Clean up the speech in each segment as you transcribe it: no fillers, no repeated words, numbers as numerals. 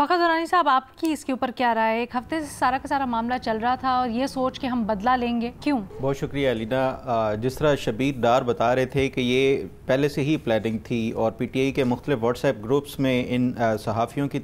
فخر درانی صاحب، آپ کی اس کے اوپر کیا رائے ہے؟ ایک ہفتے سے سارا کا سارا معاملہ چل رہا تھا اور یہ سوچ کہ ہم بدلہ لیں گے، کیوں؟ بہت شکریہ علینا۔ جس طرح شبیر ڈار بتا رہے تھے کہ یہ پہلے سے ہی پلاننگ تھی اور پی ٹی آئی کے مختلف واٹس ایپ گروپس میں ان صحافیوں کی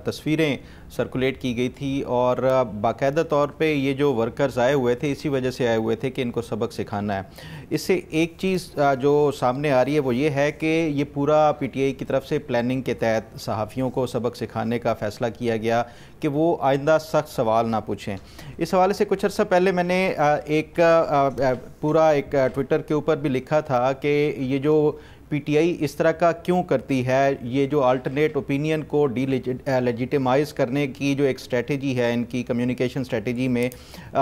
تصویریں سرکولیٹ کی گئی تھی اور باقاعدہ طور پہ یہ جو ورکرز آئے ہوئے تھے اسی وجہ سے آئے ہوئے تھے کہ ان کو سبق سکھانا ہے۔ اس سے ایک چیز جو سامنے آ رہی ہے وہ یہ ہے کہ یہ پورا پی ٹی آئی کی طرف سے پلاننگ کے تحت صحافیوں کو سبق سکھانے کا فیصلہ کیا گیا کہ وہ آئندہ سخت سوال نہ پوچھیں۔ اس حوالے سے کچھ عرصہ پہلے میں نے ایک ٹویٹر کے اوپر بھی لکھا تھا کہ یہ جو پی ٹی آئی اس طرح کا کیوں کرتی ہے، یہ جو الٹرنیٹ اوپینین کو لیجیٹیمائز کرنے کی جو ایک اسٹریٹجی ہے ان کی کمیونیکیشن اسٹریٹجی میں،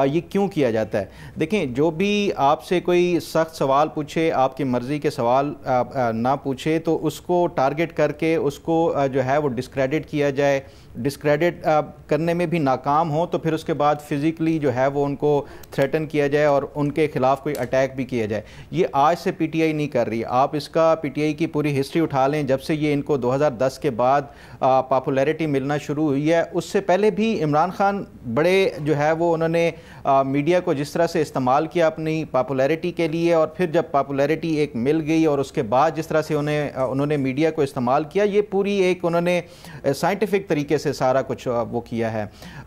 یہ کیوں کیا جاتا ہے۔ دیکھیں، جو بھی آپ سے کوئی سخت سوال پوچھے، آپ کی مرضی کے سوال نہ پوچھے، تو اس کو ٹارگٹ کر کے اس کو جو ہے وہ ڈسکریڈٹ کیا جائے، ڈسکریڈٹ کرنے میں بھی ناکام ہوں تو پھر اس کے بعد فزیکلی جو ہے وہ ان کو تھریٹن کیا جائے اور ان کے خلاف کوئی اٹیک بھی کیا جائے۔ یہ آج سے پی ٹی آئی نہیں کر رہی۔ آپ اس کا پی ٹی آئی کی پوری ہسٹری اٹھا لیں، جب سے یہ ان کو 2010 کے بعد پاپولیرٹی ملنا شروع ہوئی ہے، اس سے پہلے بھی عمران خان بڑے جو ہے وہ انہوں نے میڈیا کو جس طرح سے استعمال کیا اپنی پاپولیرٹی کے لیے، اور پھر جب پاپولیرٹی ایک مل گئی اور اس کے بعد جس طرح سے انہوں نے میڈیا کو استعمال کیا، یہ پوری ایک انہوں نے سائنٹیفک طریقے سے سارا کچھ وہ کیا ہے۔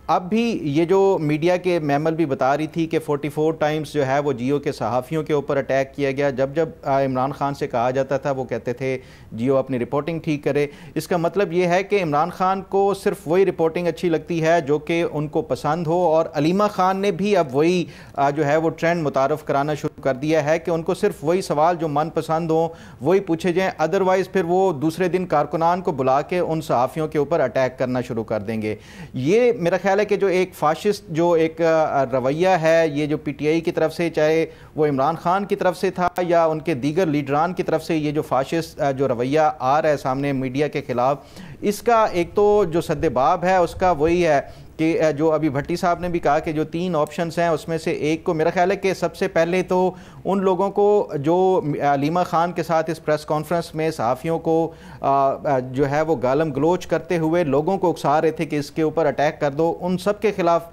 اب بھی یہ جو میڈیا کے میمل بھی بتا رہی تھی کہ 44 ٹائمز جو ہے وہ جیو کے صحافیوں کے اوپر اٹیک کیا گیا، جب عمران خان سے کہا جاتا تھا وہ کہتے تھے جیو اپنی رپورٹنگ ٹھیک کرے۔ اس کا مطلب یہ ہے کہ عمران خان کو صرف وہی رپورٹنگ اچھی لگتی ہے جو کہ ان کو پسند ہو، اور علیمہ خان نے بھی اب وہی جو ہے وہ ٹرینڈ متعارف کرانا شروع کر دیا ہے کہ ان کو صرف وہی سوال جو من پسند ہوں وہی پوچھے جائیں، ادروائز پھر وہ دوسرے دن کارکنان کو بلا کے ان صحافیوں کے اوپر اٹیک کرنا شروع کر دیں گے۔ یہ میرا خیال ہے کہ جو ایک فاشسٹ جو ایک رویہ ہے یہ جو پی ٹی آئی کی طرف سے، چاہے وہ عمران خان کی طرف سے تھا یا ان کے دیگر لیڈران کی طرف سے، یہ جو فاشسٹ جو رویہ آ رہا ہے سامنے میڈیا کے خلاف، اس کا ایک تو جو سد باب ہے اس کا وہی ہے کہ جو ابھی بھٹی صاحب نے بھی کہا کہ جو 3 آپشنز ہیں اس میں سے ایک کو، میرا خیال ہے کہ سب سے پہلے تو ان لوگوں کو جو علیمہ خان کے ساتھ اس پریس کانفرنس میں صحافیوں کو جو ہے وہ گالم گلوچ کرتے ہوئے لوگوں کو اکسا رہے تھے کہ اس کے اوپر اٹیک کر دو، ان سب کے خلاف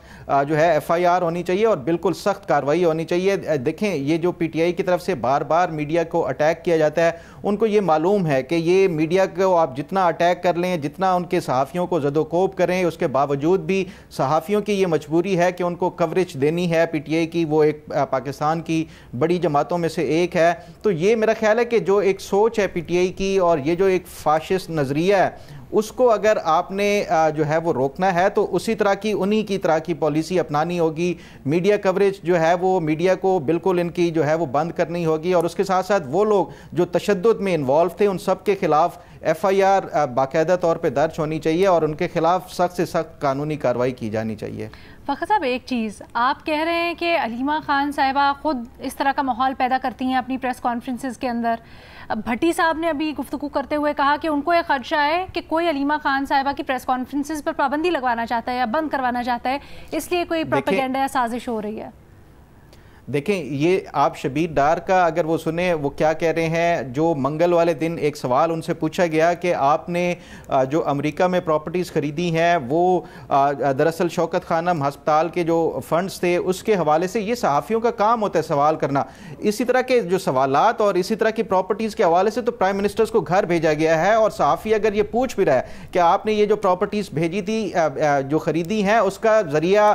جو ہے ایف آئی آر ہونی چاہیے اور بالکل سخت کارروائی ہونی چاہیے۔ دیکھیں، یہ جو پی ٹی آئی کی طرف سے بار بار میڈیا کو اٹیک کیا جاتا ہے، ان کو یہ معلوم ہے کہ یہ میڈیا کو آپ جتنا اٹیک کر لیں، جتنا ان کے صحافیوں کو زد و کوب کریں، اس کے باوجود بھی صحافیوں کی یہ مجبوری ہے کہ ان کو کوریج دینی ہے۔ پی ٹی آئی کی وہ ایک پاکستان کی بڑی جماعتوں میں سے ایک ہے، تو یہ میرا خیال ہے کہ جو ایک سوچ ہے پی ٹی آئی کی اور یہ جو ایک فاشسٹ نظریہ ہے، اس کو اگر آپ نے جو ہے وہ روکنا ہے تو اسی طرح کی انہی کی طرح کی پالیسی اپنانی ہوگی۔ میڈیا کوریج جو ہے وہ میڈیا کو بالکل ان کی جو ہے وہ بند کرنی ہوگی، اور اس کے ساتھ ساتھ وہ لوگ جو تشدد میں انوالو تھے ان سب کے خلاف ایف آئی آر باقاعدہ طور پہ درج ہونی چاہیے اور ان کے خلاف سخت سے سخت قانونی کارروائی کی جانی چاہیے۔ فخر صاحب، ایک چیز آپ کہہ رہے ہیں کہ علیمہ خان صاحبہ خود اس طرح کا ماحول پیدا کرتی ہیں اپنی پریس کانفرنسز کے اندر۔ بھٹی صاحب نے ابھی گفتگو کرتے ہوئے کہا کہ ان کو ایک خدشہ ہے کہ کوئی علیمہ خان صاحبہ کی پریس کانفرنسز پر پابندی لگوانا چاہتا ہے یا بند کروانا چاہتا ہے، اس لیے کوئی پروپیگنڈا یا سازش ہو رہی ہے۔ دیکھیں، یہ آپ شبیر ڈار کا اگر وہ سنیں، وہ کیا کہہ رہے ہیں، جو منگل والے دن ایک سوال ان سے پوچھا گیا کہ آپ نے جو امریکہ میں پراپرٹیز خریدی ہیں وہ دراصل شوکت خانم ہسپتال کے جو فنڈز تھے اس کے حوالے سے، یہ صحافیوں کا کام ہوتا ہے سوال کرنا۔ اسی طرح کے جو سوالات اور اسی طرح کی پراپرٹیز کے حوالے سے تو پرائم منسٹرز کو گھر بھیجا گیا ہے، اور صحافی اگر یہ پوچھ بھی رہا ہے کہ آپ نے یہ جو پراپرٹیز بھیجی تھی جو خریدی ہیں اس کا ذریعہ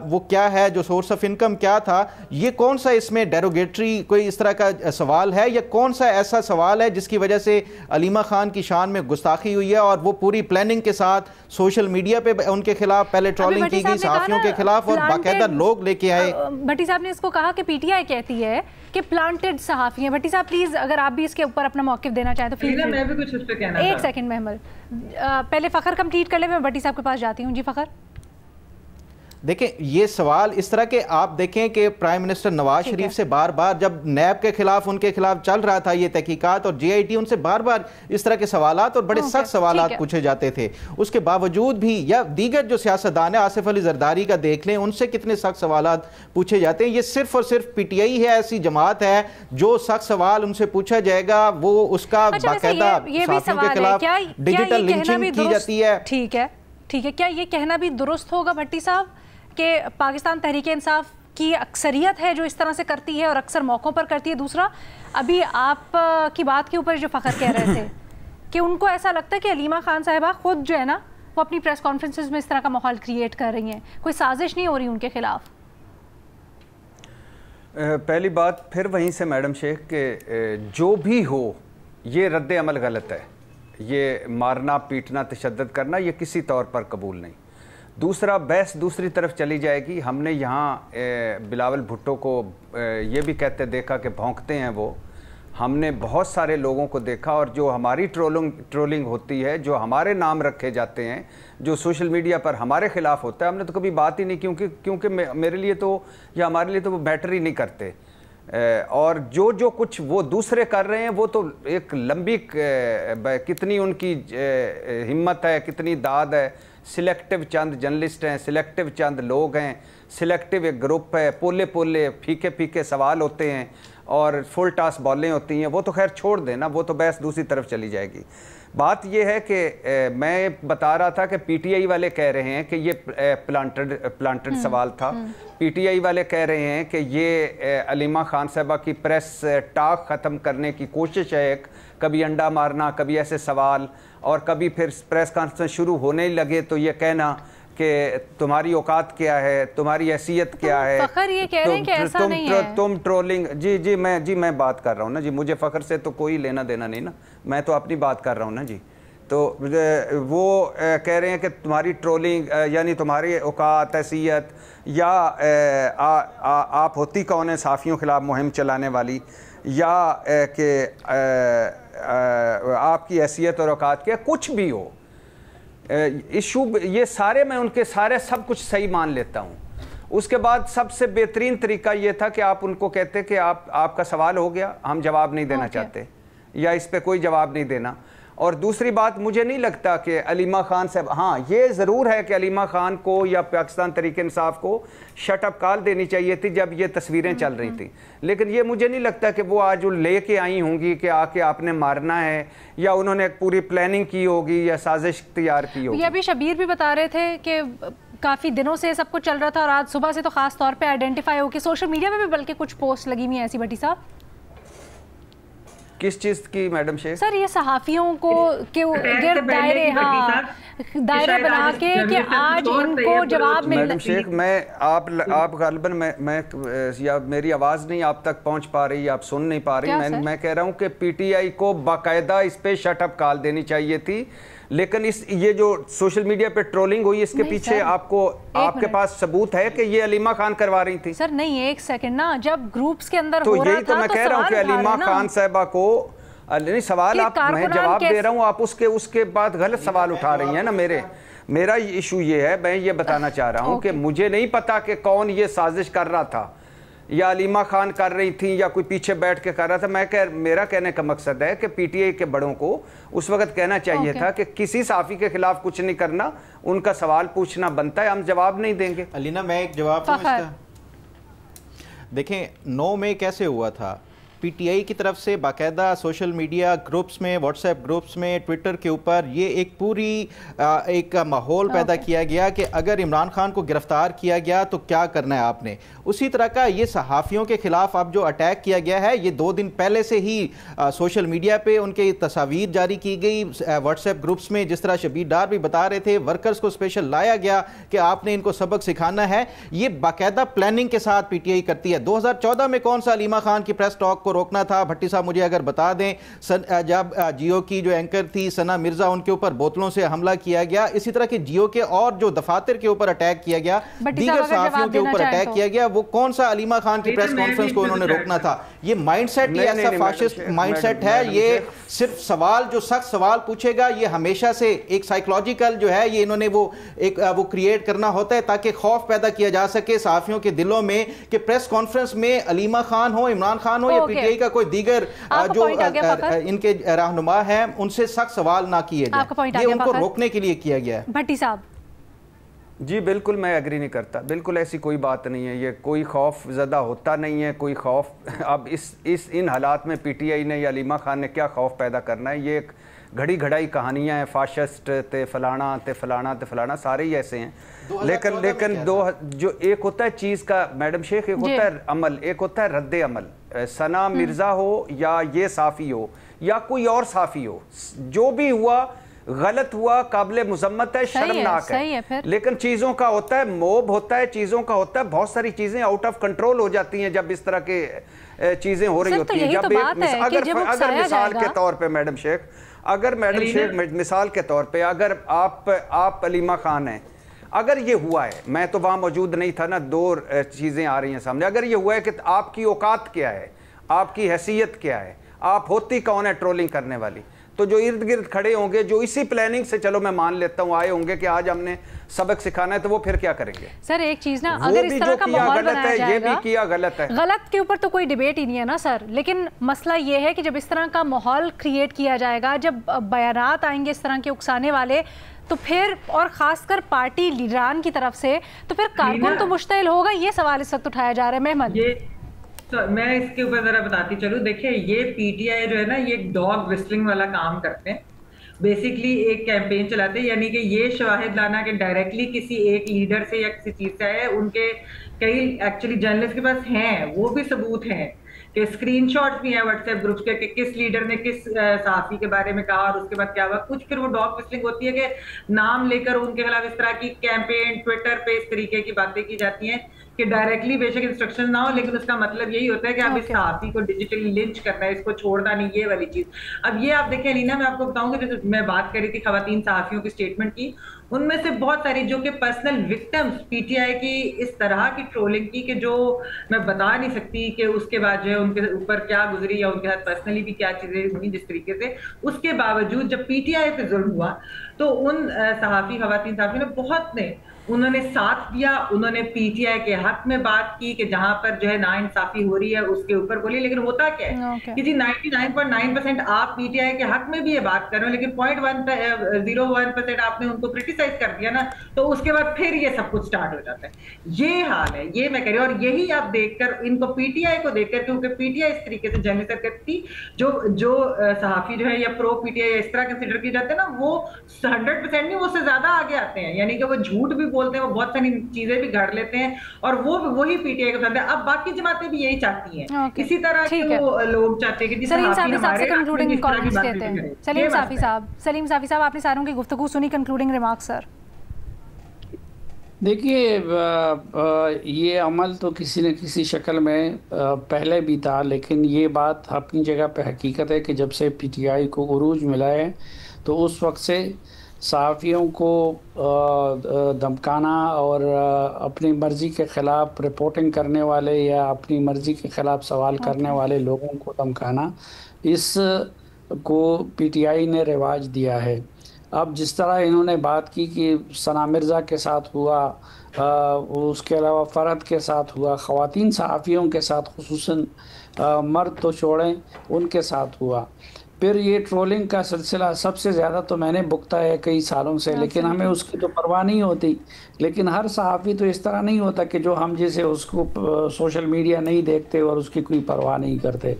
وہ کیا ہے، جو سورس آف انکم کیا تھا، یہ کون سا اس میں ڈیروگیٹری کوئی اس طرح کا سوال ہے، یا کون سا ایسا سوال ہے جس کی وجہ سے علیمہ خان کی شان میں گستاخی ہوئی ہے، اور وہ پوری پلاننگ کے ساتھ سوشل میڈیا پہ ان کے خلاف پہلے ٹرولنگ کی گئی صحافیوں کے خلاف اور باقاعدہ لوگ لے کے آئے۔ بھٹی صاحب نے اس کو کہا کہ پی ٹی آئی کہتی ہے کہ پلانٹڈ صحافی ہیں۔ بھٹی صاحب پلیز اگر آپ بھی اس کے اوپر اپنا موقف دینا چاہیں تو میں بھی کچھ اس پہ کہنا تھا۔ ایک سیکنڈ محمل، پہلے فخر کمپلیٹ کر لیں، میں بھٹی صاحب کے پاس جاتی ہوں۔ جی فخر۔ دیکھیں، یہ سوال اس طرح کے آپ دیکھیں کہ پرائم منسٹر نواز شریف سے بار بار جب نیب کے خلاف ان کے خلاف چل رہا تھا یہ تحقیقات، اور جے آئی ٹی ان سے بار بار اس طرح کے سوالات اور بڑے سخت سوالات پوچھے جاتے تھے، اس کے باوجود بھی، یا دیگر جو سیاستدان ہیں آصف علی زرداری کا دیکھ لیں، ان سے کتنے سخت سوالات پوچھے جاتے ہیں۔ یہ صرف اور صرف پی ٹی آئی ہے، ایسی جماعت ہے جو سخت سوال ان سے پوچھا جائے گا وہ اس کا باقاعدہ صحافیوں کے خلاف ڈیجیٹل لنچنگ کی جاتی ہے۔ ٹھیک ہے، ٹھیک ہے, کیا یہ کہنا بھی درست ہوگا بھٹی صاحب کہ پاکستان تحریک انصاف کی اکثریت ہے جو اس طرح سے کرتی ہے اور اکثر موقعوں پر کرتی ہے؟ دوسرا, ابھی آپ کی بات کے اوپر جو فخر کہہ رہے تھے کہ ان کو ایسا لگتا ہے کہ علیمہ خان صاحبہ خود جو ہے نا وہ اپنی پریس کانفرنسز میں اس طرح کا ماحول کریٹ کر رہی ہیں, کوئی سازش نہیں ہو رہی ان کے خلاف؟ پہلی بات پھر وہیں سے میڈم شیخ کہ جو بھی ہو یہ رد عمل غلط ہے, یہ مارنا پیٹنا تشدد کرنا یہ کسی طور پر قبول نہیں. دوسرا, بحث دوسری طرف چلی جائے گی. ہم نے یہاں بلاول بھٹو کو یہ بھی کہتے دیکھا کہ بھونکتے ہیں وہ. ہم نے بہت سارے لوگوں کو دیکھا, اور جو ہماری ٹرولنگ ہوتی ہے, جو ہمارے نام رکھے جاتے ہیں, جو سوشل میڈیا پر ہمارے خلاف ہوتا ہے, ہم نے تو کبھی بات ہی نہیں, کیونکہ میرے لیے تو یا ہمارے لیے تو وہ میٹر ہی نہیں کرتے. اور جو کچھ وہ دوسرے کر رہے ہیں وہ تو ایک لمبی کتنی ان کی ہمت ہے, کتنی داد ہے. سلیکٹیو چند جرنلسٹ ہیں, سلیکٹیو چند لوگ ہیں, سلیکٹیو ایک گروپ ہے, پولے پھیکے سوال ہوتے ہیں اور فل ٹاس بالیں ہوتی ہیں. وہ تو خیر چھوڑ دینا, وہ تو بحث دوسری طرف چلی جائے گی. بات یہ ہے کہ میں بتا رہا تھا کہ پی ٹی آئی والے کہہ رہے ہیں کہ یہ پلانٹڈ سوال تھا. پی ٹی آئی والے کہہ رہے ہیں کہ یہ علیمہ خان صاحبہ کی پریس ٹاک ختم کرنے کی کوشش ہے, ایک کبھی انڈا مارنا, کبھی ایسے سوال, اور کبھی پھر پریس کانفرنس شروع ہونے لگے تو یہ کہنا کہ تمہاری اوقات کیا ہے, تمہاری حیثیت کیا ہے, فخر یہ کہہ رہے ہیں کہ ایسا نہیں ہے, تم ٹرولنگ. جی میں بات کر رہا ہوں نا جی, مجھے فخر سے تو کوئی لینا دینا نہیں نا, میں تو اپنی بات کر رہا ہوں نا جی. تو وہ کہہ رہے ہیں کہ تمہاری ٹرولنگ یعنی تمہاری اوقات, حیثیت, یا آپ ہوتی کون ہیں صحافیوں خلاف مہم چلانے والی, یا کہ آپ کی حیثیت اور اوقات کیا, کچھ بھی ہو ایشو, یہ سارے میں ان کے سارے سب کچھ صحیح مان لیتا ہوں. اس کے بعد سب سے بہترین طریقہ یہ تھا کہ آپ ان کو کہتے کہ آپ کا سوال ہو گیا, ہم جواب نہیں دینا چاہتے, یا اس پہ کوئی جواب نہیں دینا. اور دوسری بات, مجھے نہیں لگتا کہ علیمہ خان صاحب, ہاں یہ ضرور ہے کہ علیمہ خان کو یا پاکستان تحریک انصاف کو شٹ اپ کال دینی چاہیے تھی جب یہ تصویریں چل رہی تھیں, لیکن یہ مجھے نہیں لگتا کہ وہ آج لے کے آئی ہوں گی کہ آ کے آپ نے مارنا ہے, یا انہوں نے ایک پوری پلاننگ کی ہوگی یا سازش تیار کی ہوگی. یہ ابھی شبیر بھی بتا رہے تھے کہ کافی دنوں سے سب کچھ چل رہا تھا, اور آج صبح سے تو خاص طور پہ آئیڈینٹیفائی ہو کے سوشل میڈیا پہ بھی بلکہ کچھ پوسٹ لگی ہوئی ہیں ایسی. بھٹی صاحب کس چیز کی میڈم شیخ؟ سر یہ صحافیوں کو گرد دائرے, ہاں دائرہ بنا کے کہ آج ان کو جواب ملنا. میڈم شیخ میں آپ غالباً میں یا میری آواز نہیں آپ تک پہنچ پا رہی, آپ سن نہیں پا رہی. میں کہہ رہا ہوں کہ پی ٹی آئی کو باقاعدہ اس پہ شٹ اپ کال دینی چاہیے تھی, لیکن یہ جو سوشل میڈیا پہ ٹرولنگ ہوئی اس کے پیچھے آپ کے پاس ثبوت ہے کہ یہ علیمہ خان کروا رہی تھی؟ سر نہیں, ایک سیکنڈ نا, جب گروپس کے اندر تو یہی تو میں کہہ رہا ہوں کہ علیمہ خان صاحبہ کو نہیں سوال, میں جواب دے رہا ہوں, آپ اس کے بعد غلط سوال اٹھا رہی ہیں نا. میرا ایشو یہ ہے, میں یہ بتانا چاہ رہا ہوں کہ مجھے نہیں پتا کہ کون یہ سازش کر رہا تھا, یا علیمہ خان کر رہی تھی یا کوئی پیچھے بیٹھ کے کر رہا تھا. میرا کہنے کا مقصد ہے کہ پی ٹی آئی کے بڑوں کو اس وقت کہنا چاہیے تھا کہ کسی صحافی کے خلاف کچھ نہیں کرنا, ان کا سوال پوچھنا بنتا ہے, ہم جواب نہیں دیں گے. علینا میں ایک جواب دوں اس کا. دیکھیں 9 مئی کیسے ہوا تھا, پی ٹی آئی کی طرف سے باقاعدہ سوشل میڈیا گروپس میں, واٹس ایپ گروپس میں, ٹویٹر کے اوپر یہ ایک پوری ایک ماحول پیدا کیا گیا کہ اگر عمران خان کو گرفتار کیا گیا تو کیا کرنا ہے آپ نے. اسی طرح کا یہ صحافیوں کے خلاف اب جو اٹیک کیا گیا ہے, یہ 2 دن پہلے سے ہی سوشل میڈیا پہ ان کے تصاویر جاری کی گئی, واٹس ایپ گروپس میں جس طرح شبیر ڈار بھی بتا رہے تھے, ورکرز کو اسپیشل لایا گیا کہ آپ نے ان کو سبق سکھانا ہے. یہ باقاعدہ پلاننگ کے ساتھ پی ٹی آئی کرتی ہے. 2014 میں کون سا علیمہ خان کی پریس ٹاک کو روکنا تھا؟ بھٹی صاحب مجھے اگر بتا دیں, جب جیو کی جو اینکر تھی ثنا مرزا, ان کے اوپر بوتلوں سے حملہ کیا گیا. اسی طرح کہ جیو کے اور جو دفاتر کے اوپر اٹیک کیا گیا, دیگر صحافیوں کے اوپر اٹیک کیا گیا, وہ کون سا علیمہ خان کی پریس کانفرنس کو انہوں نے روکنا تھا؟ یہ مائنڈ سیٹ, یہ ایسا فاشسٹ مائنڈ سیٹ ہے. یہ صرف سوال, جو سخت سوال پوچھے گا, یہ ہمیشہ سے ایک سائیکولوجیکل جو ہے, یہ انہوں نے وہ کریٹ کرنا ہوتا ہے تاکہ خوف پیدا کیا جا سکے صحافیوں کے دلوں میں کہ پریس کانفرنس میں علیمہ خان ہو, عمران خان ہو, یا پی ٹی آئی کا کوئی دیگر جو ان کے رہنما ہیں, ان سے سخت سوال نہ کیے جائیں. یہ ان کو روکنے کے لیے کیا گیا ہے. بھٹی صاحب جی بالکل میں ایگری نہیں کرتا, بالکل ایسی کوئی بات نہیں ہے, یہ کوئی خوف زدہ ہوتا نہیں ہے, کوئی خوف. اب ان حالات میں پی ٹی آئی نے یا علیمہ خان نے کیا خوف پیدا کرنا ہے؟ یہ ایک گھڑی گھڑائی کہانیاں ہیں، فاشسٹ تے فلانا تے فلانا تے فلانا، سارے ہی ایسے ہیں. لیکن جو ایک ہوتا ہے چیز کا میڈم شیخ، ایک ہوتا ہے عمل، ایک ہوتا ہے رد عمل. ثنا مرزا ہو یا یہ صحافی ہو یا کوئی اور صحافی ہو، جو بھی ہوا غلط ہوا، قابل مذمت ہے، شرمناک ہے. لیکن چیزوں کا ہوتا ہے موب ہوتا ہے، چیزوں کا ہوتا ہے بہت ساری چیزیں آؤٹ آف کنٹرول ہو جاتی ہیں جب اس طرح کے چیزیں ہو رہی ہوتی ہیں. جب اگر مثال کے طور پہ میڈم شیخ مثال کے طور پہ اگر آپ علیمہ خان ہیں، اگر یہ ہوا ہے، میں تو وہاں موجود نہیں تھا نا، دو چیزیں آ رہی ہیں سامنے. اگر یہ ہوا ہے کہ آپ کی اوقات کیا ہے، آپ کی حیثیت کیا ہے، آپ ہوتی کون ہے ٹرولنگ کرنے والی، تو جو ارد گرد کھڑے ہوں گے، جو اسی پلاننگ سے چلو میں مان لیتا ہوں آئے ہوں گے کہ آج ہم نے سبق سکھانا ہے، تو وہ پھر کیا کریں گے؟ سر ایک چیز نا، اگر اس طرح کا ماحول بنایا جائے گا، یہ بھی کیا غلط ہے، غلط کے اوپر تو کوئی ڈیبیٹ ہی نہیں ہے نا سر. لیکن مسئلہ یہ ہے کہ جب اس طرح کا ماحول کریٹ کیا جائے گا، جب بیانات آئیں گے اس طرح کے اکسانے والے، تو پھر اور خاص کر پارٹی لیڈران کی طرف سے، تو پھر کارکن تو مشتعل ہوگا. یہ سوال اس وقت اٹھایا جا رہا ہے. محمد میں اس کے اوپر ذرا بتاتی چلوں. دیکھیں یہ پی ٹی آئی جو ہے نا، یہ ایک ڈاگ وسلنگ والا کام کرتے ہیں. بیسکلی ایک کیمپین چلاتے ہیں، یعنی کہ یہ شواہد لانا کہ ڈائریکٹلی کسی ایک لیڈر سے یا کسی چیز سے ہے. ان کے کئی ایکچولی جرنلسٹ کے پاس ہیں، وہ بھی ثبوت ہیں کہ اسکرین شاٹس بھی ہیں واٹس ایپ گروپس کے کہ کس لیڈر نے کس صحافی کے بارے میں کہا اور اس کے بعد کیا ہوا. کچھ پھر وہ ڈاگ وسلنگ ہوتی ہے کہ نام لے کر ان کے خلاف اس طرح کی کیمپین ٹویٹر پہ اس طریقے کی باتیں کی جاتی ہیں کہ ڈائریکٹلی بے شک انسٹرکشن نہ ہو، لیکن اس کا مطلب یہی ہوتا ہے کہ اب اس صحافی کو ڈیجیٹلی لنچ کرنا ہے، اس کو چھوڑنا نہیں، یہ والی چیز. اب یہ آپ دیکھیں لینا، میں آپ کو بتاؤں کہ میں بات کر رہی تھی خواتین صحافیوں کی اسٹیٹمنٹ کی، ان میں سے بہت ساری جو کہ personal victims P T I کی اس طرح کی ٹرولنگ کی کہ جو میں بتا نہیں سکتی کہ اس کے بعد جو ہے ان کے اوپر کیا گزری یا ان کے ساتھ پرسنلی بھی کیا چیزیں ہوئی جس طریقے سے. اس کے باوجود جب پی ٹی آئی پہ ظلم ہوا تو ان خواتین صحافیوں نے بہت نے انہوں نے ساتھ دیا، انہوں نے پی ٹی آئی کے حق میں بات کی کہ جہاں پر جو ہے ناانصافی ہو رہی ہے اس کے اوپر بولی. لیکن ہوتا کیا ہے کہ جی 99.9% آپ پی ٹی آئی کے حق میں بھی یہ بات کر رہے ہیں، لیکن 0.01% آپ نے ان کو کرٹیسائز کر دیا نا، تو اس کے بعد پھر یہ سب کچھ سٹارٹ ہو جاتا ہے. یہ حال ہے، یہ میں کہہ رہی ہوں. اور یہی آپ دیکھ کر ان کو پی ٹی آئی کو دیکھ کر، کیونکہ پی ٹی آئی اس طریقے سے جرنلسٹ کرتی جو صحافی جو ہے یا پرو پی ٹی آئی اس طرح کنسیڈر کی جاتے ہیں نا، وہ 100% نہیں، وہ سے زیادہ آگے آتے ہیں. یعنی کہ وہ جھوٹ بھی بولتے ہیں، وہ بہت ساری چیزیں بھی گھڑ لیتے ہیں، اور وہی پی ٹی آئی کو پسند ہے. اب باقی جماعتیں بھی یہی چاہتی ہیں، اسی طرح کے وہ لوگ چاہتے ہیں کہ سلیم صافی صاحب سے کنکلوڈنگ کامنٹس کہتے ہیں. سلیم صافی صاحب آپ نے ساروں کی گفتگو سنی، کنکلوڈنگ ریمارکس سر. دیکھیے یہ عمل تو کسی نہ کسی شکل میں پہلے بھی تھا، لیکن یہ بات اپنی جگہ پہ حقیقت ہے کہ جب سے پی ٹی آئی کو عروج ملا ہے تو اس وقت سے صحافیوں کو دھمکانا اور اپنی مرضی کے خلاف رپورٹنگ کرنے والے یا اپنی مرضی کے خلاف سوال کرنے والے لوگوں کو دھمکانا، اس کو پی ٹی آئی نے رواج دیا ہے. اب جس طرح انہوں نے بات کی کہ ثنا مرزا کے ساتھ ہوا، اس کے علاوہ فرد کے ساتھ ہوا، خواتین صحافیوں کے ساتھ خصوصاً مرد تو چھوڑیں ان کے ساتھ ہوا. پھر یہ ٹرولنگ کا سلسلہ سب سے زیادہ تو میں نے بکتا ہے کئی سالوں سے، لیکن ہمیں اس کی تو پرواہ نہیں ہوتی. لیکن ہر صحافی تو اس طرح نہیں ہوتا کہ جو ہم جیسے اس کو سوشل میڈیا نہیں دیکھتے اور اس کی کوئی پرواہ نہیں کرتے.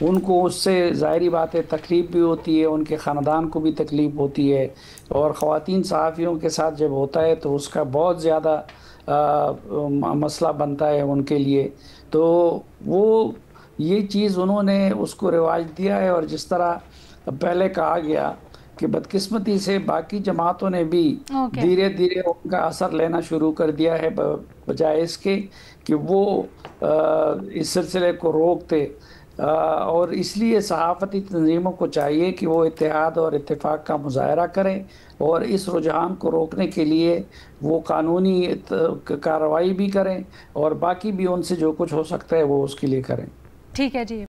ان کو اس سے ظاہری بات ہے تکلیف بھی ہوتی ہے، ان کے خاندان کو بھی تکلیف ہوتی ہے، اور خواتین صحافیوں کے ساتھ جب ہوتا ہے تو اس کا بہت زیادہ مسئلہ بنتا ہے ان کے لیے. تو وہ یہ چیز انہوں نے اس کو رواج دیا ہے. اور جس طرح پہلے کہا گیا کہ بدقسمتی سے باقی جماعتوں نے بھی دھیرے دھیرے ان کا اثر لینا شروع کر دیا ہے، بجائے اس کے کہ وہ اس سلسلے کو روکتے. اور اس لیے صحافتی تنظیموں کو چاہیے کہ وہ اتحاد اور اتفاق کا مظاہرہ کریں، اور اس رجحان کو روکنے کے لیے وہ قانونی کارروائی بھی کریں، اور باقی بھی ان سے جو کچھ ہو سکتا ہے وہ اس کے لیے کریں. ٹھیک ہے جی.